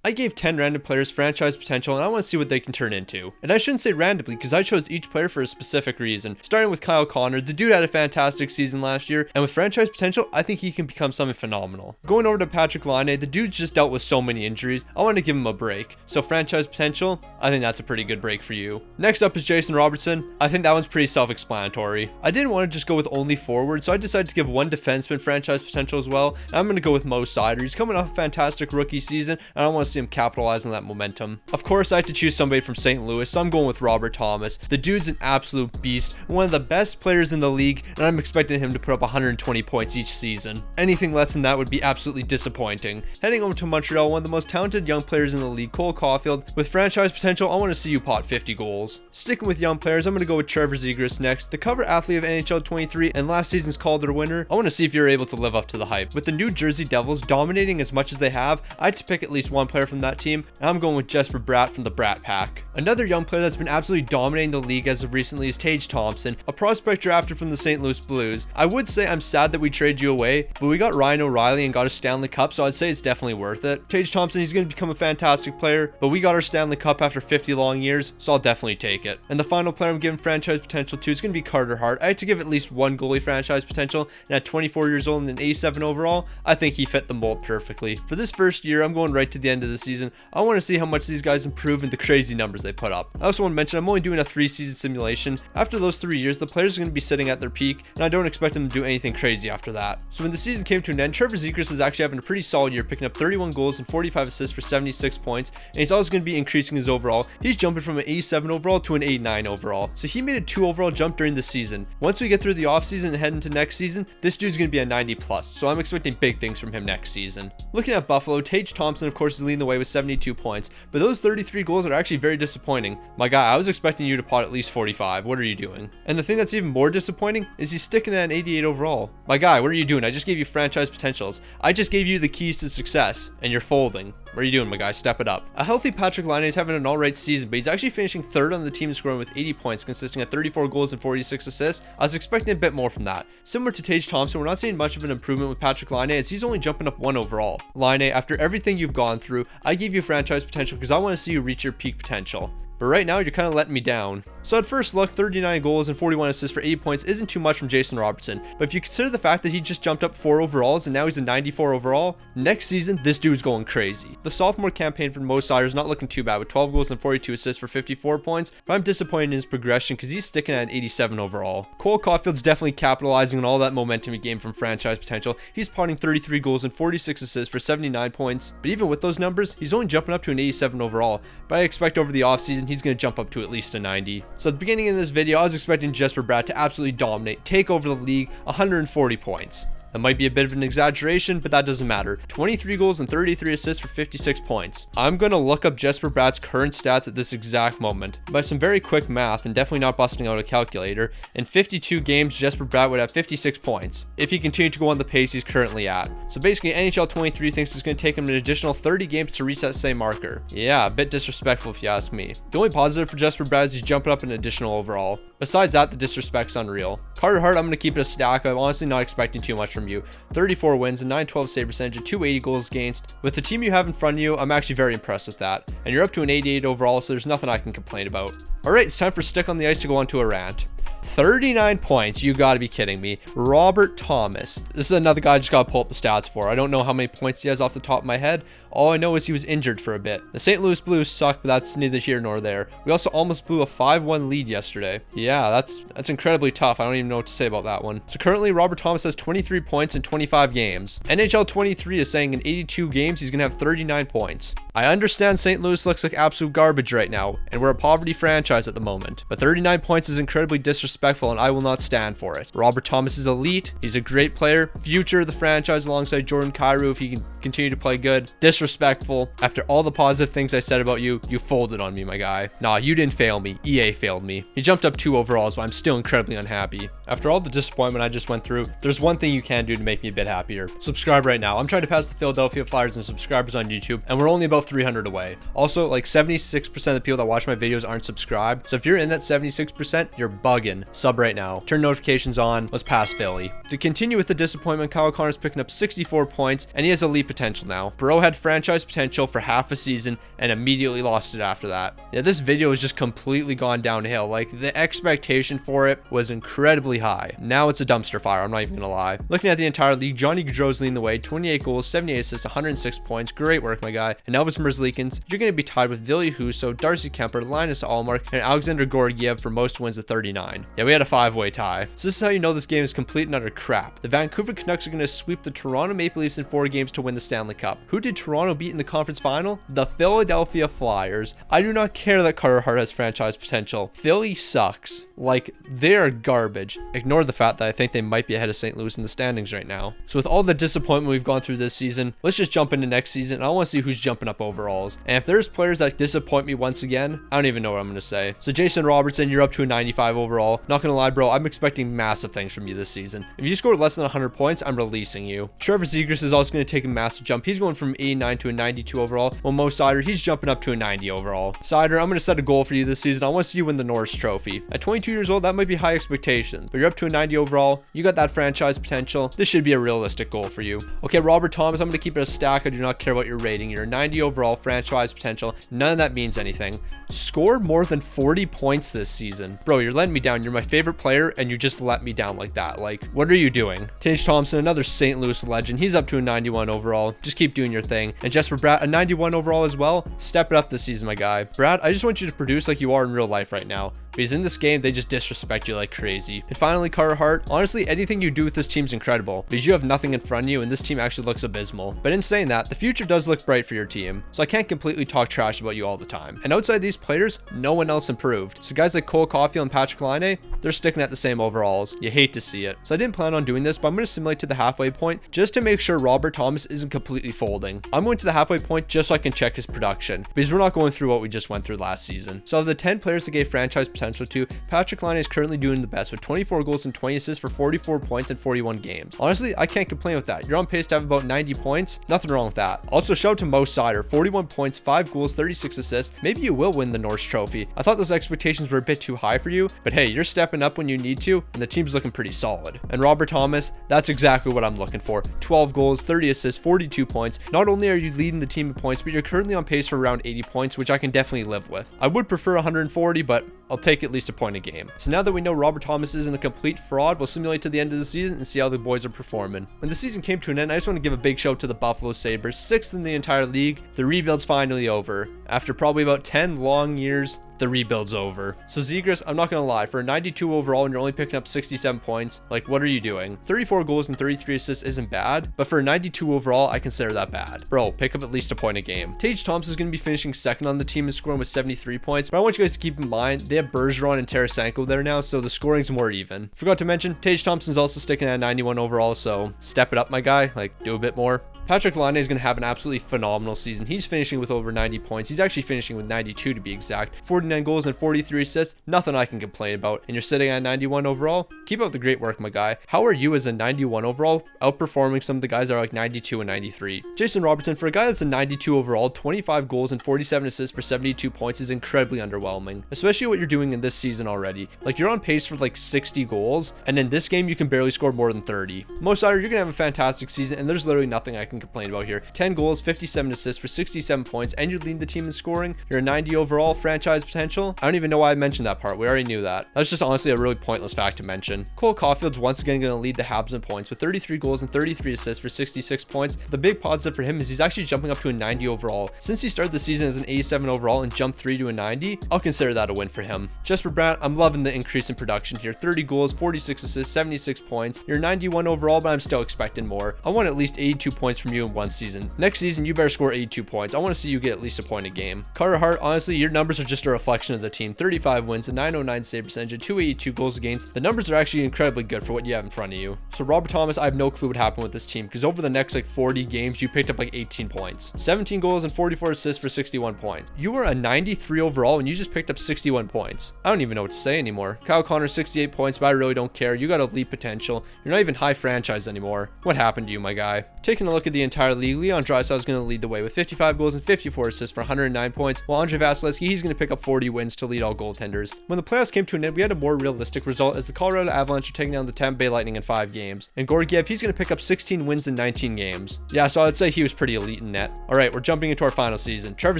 I gave 10 random players franchise potential and I want to see what they can turn into. And I shouldn't say randomly because I chose each player for a specific reason. Starting with Kyle Connor, the dude had a fantastic season last year, and with franchise potential, I think he can become something phenomenal. Going over to Patrick Laine, the dude's just dealt with so many injuries, I want to give him a break. So franchise potential, I think that's a pretty good break for you. Next up is Jason Robertson. I think that one's pretty self-explanatory. I didn't want to just go with only forward, so I decided to give one defenseman franchise potential as well. And I'm going to go with Mo Seider. He's coming off a fantastic rookie season, and I want to see him capitalize on that momentum. Of course, I had to choose somebody from St. Louis, so I'm going with Robert Thomas. The dude's an absolute beast, one of the best players in the league, and I'm expecting him to put up 120 points each season. Anything less than that would be absolutely disappointing. Heading over to Montreal, one of the most talented young players in the league, Cole Caulfield. With franchise potential, I want to see you pot 50 goals. Sticking with young players, I'm going to go with Trevor Zegras next. The cover athlete of NHL 23 and last season's Calder winner, I want to see if you're able to live up to the hype. With the New Jersey Devils dominating as much as they have, I had to pick at least one player from that team, and I'm going with Jesper Bratt from the Brat Pack. Another young player that's been absolutely dominating the league as of recently is Tage Thompson, a prospect drafted from the St. Louis Blues. I would say I'm sad that we traded you away, but we got Ryan O'Reilly and got a Stanley Cup, so I'd say it's definitely worth it. Tage Thompson, he's going to become a fantastic player, but we got our Stanley Cup after 50 long years, so I'll definitely take it. And the final player I'm giving franchise potential to is going to be Carter Hart. I had to give at least one goalie franchise potential, and at 24 years old and an 87 overall, I think he fit the mold perfectly. For this first year, I'm going right to the end of the season. I want to see how much these guys improve and the crazy numbers they put up. I also want to mention I'm only doing a 3-season simulation. After those 3 years, the players are going to be sitting at their peak, and I don't expect them to do anything crazy after that. So when the season came to an end, Trevor Zegras is actually having a pretty solid year, picking up 31 goals and 45 assists for 76 points, and he's also going to be increasing his overall. He's jumping from an 87 overall to an 89 overall. So he made a 2 overall jump during the season. Once we get through the offseason and head into next season, this dude's going to be a 90 plus, so I'm expecting big things from him next season. Looking at Buffalo, Tage Thompson of course is leading the way with 72 points, but those 33 goals are actually very disappointing. My guy, I was expecting you to pot at least 45. What are you doing? And the thing that's even more disappointing is he's sticking at an 88 overall. My guy, what are you doing? I just gave you franchise potentials. I just gave you the keys to success, and you're folding. What are you doing, my guy? Step it up. A healthy Patrick Laine is having an alright season, but he's actually finishing third on the team scoring with 80 points, consisting of 34 goals and 46 assists. I was expecting a bit more from that. Similar to Tage Thompson, we're not seeing much of an improvement with Patrick Laine as he's only jumping up 1 overall. Laine, after everything you've gone through, I gave you franchise potential because I want to see you reach your peak potential. But right now, you're kind of letting me down. So at first look, 39 goals and 41 assists for 8 points isn't too much from Jason Robertson. But if you consider the fact that he just jumped up 4 overalls and now he's a 94 overall, next season, this dude's going crazy. The sophomore campaign for Mo Seider is not looking too bad with 12 goals and 42 assists for 54 points, but I'm disappointed in his progression because he's sticking at an 87 overall. Cole Caulfield's definitely capitalizing on all that momentum he gained from franchise potential. He's potting 33 goals and 46 assists for 79 points, but even with those numbers, he's only jumping up to an 87 overall. But I expect over the offseason, he's going to jump up to at least a 90. So at the beginning of this video, I was expecting Jesper Bratt to absolutely dominate, take over the league, 140 points. That might be a bit of an exaggeration, but that doesn't matter. 23 goals and 33 assists for 56 points. I'm going to look up Jesper Bratt's current stats at this exact moment. By some very quick math, and definitely not busting out a calculator, in 52 games, Jesper Bratt would have 56 points if he continued to go on the pace he's currently at. So basically, NHL 23 thinks it's going to take him an additional 30 games to reach that same marker. Yeah, a bit disrespectful if you ask me. The only positive for Jesper Bratt is he's jumping up an additional overall. Besides that, the disrespect's unreal. Carter Hart, I'm going to keep it a stack. I'm honestly not expecting too much from you. 34 wins, a 912 save percentage, 280 goals against. With the team you have in front of you, I'm actually very impressed with that. And you're up to an 88 overall, so there's nothing I can complain about. Alright, it's time for Stick on the Ice to go on to a rant. 39 points, you gotta be kidding me. Robert Thomas. This is another guy I just gotta pull up the stats for. I don't know how many points he has off the top of my head. All I know is he was injured for a bit. The St. Louis Blues suck, but that's neither here nor there. We also almost blew a 5-1 lead yesterday. Yeah, that's incredibly tough. I don't even know what to say about that one. So currently, Robert Thomas has 23 points in 25 games. NHL 23 is saying in 82 games, he's gonna have 39 points. I understand St. Louis looks like absolute garbage right now, and we're a poverty franchise at the moment. But 39 points is incredibly disrespectful, and I will not stand for it. Robert Thomas is elite. He's a great player. Future of the franchise alongside Jordan Kyrou if he can continue to play good. Disrespectful. After all the positive things I said about you, you folded on me, my guy. Nah, you didn't fail me. EA failed me. He jumped up 2 overalls, but I'm still incredibly unhappy. After all the disappointment I just went through, there's one thing you can do to make me a bit happier. Subscribe right now. I'm trying to pass the Philadelphia Flyers in subscribers on YouTube, and we're only about 300 away. Also, like 76% of the people that watch my videos aren't subscribed, so if you're in that 76%, you're bugging. Sub right now. Turn notifications on. Let's pass Philly. To continue with the disappointment, Kyle Connor's picking up 64 points, and he has elite potential now. Bro had franchise potential for half a season and immediately lost it after that. Yeah, this video has just completely gone downhill. Like, the expectation for it was incredibly high. Now it's a dumpster fire, I'm not even gonna lie. Looking at the entire league, Johnny Gaudreau's leading the way, 28 goals, 78 assists, 106 points. Great work, my guy. And Elvis Merzlikins, you're gonna be tied with Ville Husso, Darcy Kemper, Linus Allmark, and Alexander Georgiev for most wins with 39. Yeah, we had a 5-way tie. So this is how you know this game is complete and utter crap. The Vancouver Canucks are gonna sweep the Toronto Maple Leafs in 4 games to win the Stanley Cup. Who did Toronto beat in the conference final? The Philadelphia Flyers. I do not care that Carter Hart has franchise potential. Philly sucks. Like, they're garbage. Ignore the fact that I think they might be ahead of St. Louis in the standings right now. So with all the disappointment we've gone through this season, let's just jump into next season. I want to see who's jumping up overalls. And if there's players that disappoint me once again, I don't even know what I'm going to say. So Jason Robertson, you're up to a 95 overall. Not going to lie, bro, I'm expecting massive things from you this season. If you scored less than 100 points, I'm releasing you. Trevor Zegras is also going to take a massive jump. He's going from 89 to a 92 overall. Well, Mo Seider, he's jumping up to a 90 overall. Seider, I'm going to set a goal for you this season. I want to see you win the Norris Trophy. At 22 years old, that might be high expectations, but you're up to a 90 overall. You got that franchise potential. This should be a realistic goal for you. Okay, Robert Thomas, I'm going to keep it a stack. I do not care about your rating. You're a 90 overall, franchise potential. None of that means anything. Score more than 40 points this season. Bro, you're letting me down. You're my favorite player, and you just let me down like that. Like, what are you doing? Tage Thompson, another St. Louis legend. He's up to a 91 overall. Just keep doing your thing. And Jesper Bratt, a 91 overall as well. Step it up this season, my guy. Brad, I just want you to produce like you are in real life right now. Because in this game, they just disrespect you like crazy. And finally, Carter Hart, honestly, anything you do with this team's incredible because you have nothing in front of you and this team actually looks abysmal. But in saying that, the future does look bright for your team. So I can't completely talk trash about you all the time. And outside these players, no one else improved. So guys like Cole Caulfield and Patrick Laine, they're sticking at the same overalls. You hate to see it. So I didn't plan on doing this, but I'm going to simulate to the halfway point just to make sure Robert Thomas isn't completely folding. I'm going to the halfway point just so I can check his production because we're not going through what we just went through last season. So of the 10 players that gave franchise potential to, Patrick Laine is currently doing the best with 24 goals and 20 assists for 44 points in 41 games. Honestly, I can't complain with that. You're on pace to have about 90 points. Nothing wrong with that. Also, shout out to Mo Seider, 41 points, 5 goals, 36 assists. Maybe you will win the Norris Trophy. I thought those expectations were a bit too high for you, but hey, you're stepping up when you need to, and the team's looking pretty solid. And Robert Thomas, that's exactly what I'm looking for. 12 goals, 30 assists, 42 points. Not only are you leading the team in points, but you're currently on pace for around 80 points, which I can definitely live with. I would prefer 140, but I'll take at least a point a game. So now that we know Robert Thomas isn't a complete fraud, we'll simulate to the end of the season and see how the boys are performing. When the season came to an end, I just want to give a big shout out to the Buffalo Sabres, 6th in the entire league. The rebuild's finally over. After probably about 10 long years, the rebuild's over. So Zegras, I'm not gonna lie, for a 92 overall and you're only picking up 67 points, like, what are you doing? 34 goals and 33 assists isn't bad, but for a 92 overall, I consider that bad. Bro, pick up at least a point a game. Tage Thompson is gonna be finishing second on the team and scoring with 73 points, but I want you guys to keep in mind, they have Bergeron and Tarasenko there now, so the scoring's more even. Forgot to mention, Tage Thompson's also sticking at 91 overall, so step it up, my guy, like, do a bit more. Patrick Laine is going to have an absolutely phenomenal season. He's finishing with over 90 points. He's actually finishing with 92 to be exact. 49 goals and 43 assists. Nothing I can complain about. And you're sitting at 91 overall. Keep up the great work, my guy. How are you as a 91 overall outperforming some of the guys that are like 92 and 93? Jason Robertson, for a guy that's a 92 overall, 25 goals and 47 assists for 72 points is incredibly underwhelming. Especially what you're doing in this season already. Like, you're on pace for like 60 goals. And in this game, you can barely score more than 30. Mo Seider, you're going to have a fantastic season. And there's literally nothing I can complain about here. 10 goals, 57 assists for 67 points, and you're leading the team in scoring. You're a 90 overall, franchise potential. I don't even know why I mentioned that part. We already knew that. That's just honestly a really pointless fact to mention. Cole Caulfield's once again going to lead the Habs in points with 33 goals and 33 assists for 66 points. The big positive for him is he's actually jumping up to a 90 overall. Since he started the season as an 87 overall and jumped 3 to a 90, I'll consider that a win for him. Jesper Bratt, I'm loving the increase in production here. 30 goals, 46 assists, 76 points. You're 91 overall, but I'm still expecting more. I want at least 82 points from you in one season. Next season, you better score 82 points. I want to see you get at least a point a game. Carter Hart, honestly, your numbers are just a reflection of the team. 35 wins, a 909 save percentage, and 282 goals against. The numbers are actually incredibly good for what you have in front of you. So Robert Thomas, I have no clue what happened with this team because over the next like 40 games, you picked up like 18 points. 17 goals and 44 assists for 61 points. You were a 93 overall and you just picked up 61 points. I don't even know what to say anymore. Kyle Connor, 68 points, but I really don't care. You got elite potential. You're not even high franchise anymore. What happened to you, my guy? Taking a look at the the entire league, Leon Draisaitl is going to lead the way with 55 goals and 54 assists for 109 points, while Andre Vasilevsky, he's going to pick up 40 wins to lead all goaltenders. When the playoffs came to an end, we had a more realistic result as the Colorado Avalanche are taking down the Tampa Bay Lightning in 5 games, and Georgiev, he's going to pick up 16 wins in 19 games. Yeah, so I'd say he was pretty elite in net. All right, we're jumping into our final season. Trevor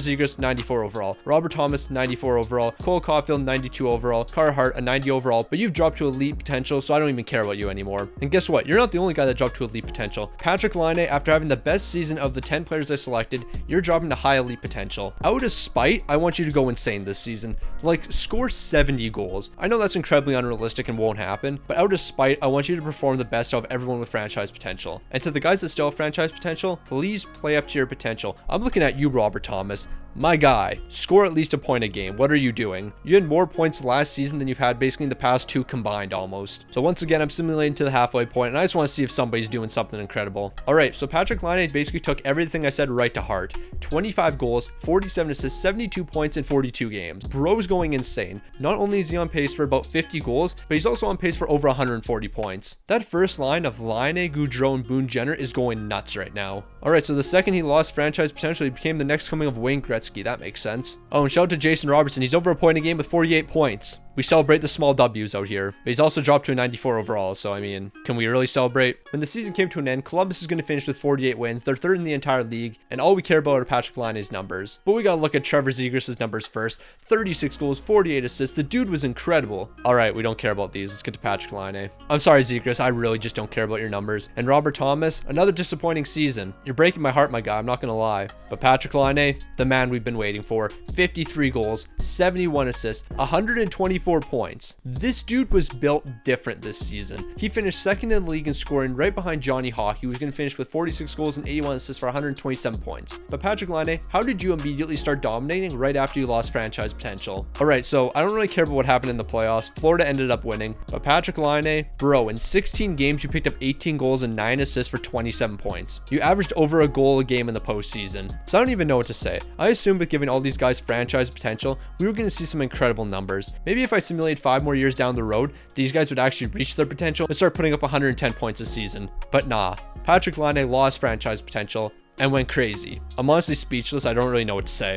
Zegras, 94 overall. Robert Thomas, 94 overall. Cole Caulfield, 92 overall. Carter Hart, a 90 overall, but you've dropped to elite potential, so I don't even care about you anymore. And guess what? You're not the only guy that dropped to elite potential. Patrick Laine, after having the best season of the 10 players I selected, you're dropping to high elite potential. Out of spite, I want you to go insane this season. Like, score 70 goals. I know that's incredibly unrealistic and won't happen, but out of spite, I want you to perform the best out of everyone with franchise potential. And to the guys that still have franchise potential, please play up to your potential. I'm looking at you, Robert Thomas. My guy, score at least a point a game. What are you doing? You had more points last season than you've had basically in the past 2 combined almost. So once again, I'm simulating to the halfway point, and I just want to see if somebody's doing something incredible. All right, so Patrick Laine basically took everything I said right to heart. 25 goals, 47 assists, 72 points in 42 games. Bro's going insane. Not only is he on pace for about 50 goals, but he's also on pace for over 140 points. That first line of Laine, Gaudreau, and Boone Jenner is going nuts right now. All right, so the second he lost franchise potential, he became the next coming of Wayne Gretzky. That makes sense. Oh, and shout out to Jason Robertson. He's over a point a game with 48 points. We celebrate the small W's out here. But he's also dropped to a 94 overall, so I mean, can we really celebrate? When the season came to an end, Columbus is going to finish with 48 wins. They're third in the entire league, and all we care about are Patrick Laine's numbers. But we gotta look at Trevor Zegras' numbers first. 36 goals, 48 assists. The dude was incredible. All right, we don't care about these. Let's get to Patrick Laine. I'm sorry, Zegras. I really just don't care about your numbers. And Robert Thomas, another disappointing season. You're breaking my heart, my guy. I'm not gonna lie. But Patrick Laine, the man we've been waiting for. 53 goals, 71 assists, 124 points. This dude was built different this season. He finished second in the league in scoring right behind Johnny Hawk. He was going to finish with 46 goals and 81 assists for 127 points. But Patrick Laine, how did you immediately start dominating right after you lost franchise potential? All right, so I don't really care about what happened in the playoffs. Florida ended up winning, but Patrick Laine, bro, in 16 games, you picked up 18 goals and 9 assists for 27 points. You averaged over a goal a game in the postseason. So I don't even know what to say. I assumed with giving all these guys franchise potential, we were going to see some incredible numbers. Maybe if I simulate 5 more years down the road, these guys would actually reach their potential and start putting up 110 points a season. But nah, Patrick Laine lost franchise potential and went crazy. I'm honestly speechless. I don't really know what to say.